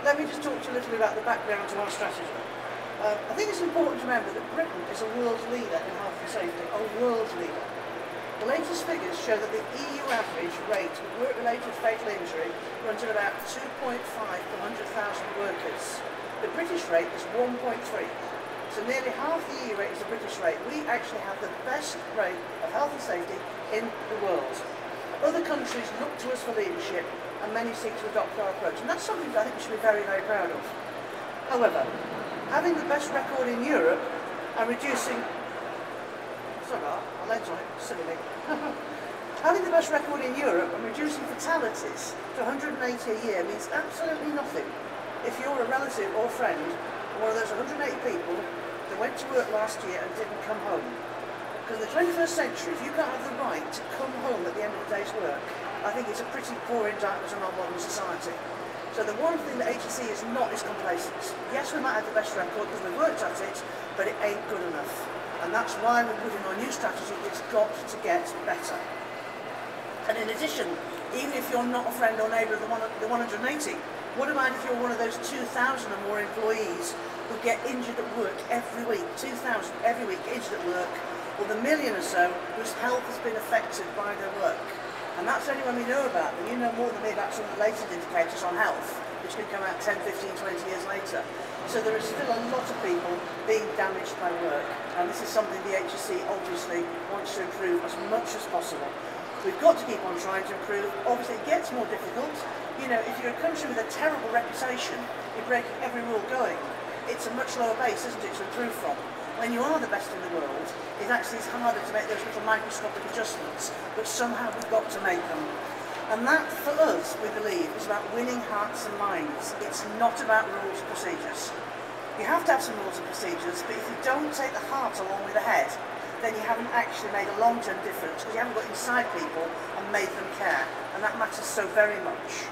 let me just talk to you a little bit about the background to our strategy. I think it's important to remember that Britain is a world leader in health and safety, a world leader. The latest figures show that the EU average rate of work-related fatal injury runs at about 2.5 per 100,000 workers. The British rate is 1.3. So nearly half the EU rate is the British rate. We actually have the best rate of health and safety in the world. Other countries look to us for leadership and many seek to adopt our approach. And that's something that I think we should be very, very proud of. However, having the best record in Europe and reducing... Sorry about that, my legs on it, silly me. Having the best record in Europe and reducing fatalities to 180 a year means absolutely nothing if you're a relative or friend of one of those 180 people that went to work last year and didn't come home. Because in the 21st century, if you can't have the right to come home at the end of the day's work, I think it's a pretty poor indictment on our modern society. So the one thing that HSE is not is complacence. Yes, we might have the best record because we've worked at it, but it ain't good enough. And that's why we're putting our new strategy. It's got to get better. And in addition, even if you're not a friend or neighbour of the 180, what about if you're one of those 2,000 or more employees who get injured at work every week? 2,000 every week injured at work, or the million or so whose health has been affected by their work. And that's only when we know about them. You know more than me about some of the latest indicators on health, which can come out 10, 15, 20 years later. So there is still a lot of people being damaged by work, and this is something the HSE obviously wants to improve as much as possible. We've got to keep on trying to improve. Obviously it gets more difficult. You know, if you're a country with a terrible reputation, you're breaking every rule going. It's a much lower base, isn't it, to improve from. When you are the best in the world, it actually is harder to make those little microscopic adjustments, but somehow we've got to make them. And that, for us, we believe, is about winning hearts and minds. It's not about rules and procedures. You have to have some rules and procedures, but if you don't take the heart along with the head, then you haven't actually made a long-term difference because you haven't got inside people and made them care. And that matters so very much.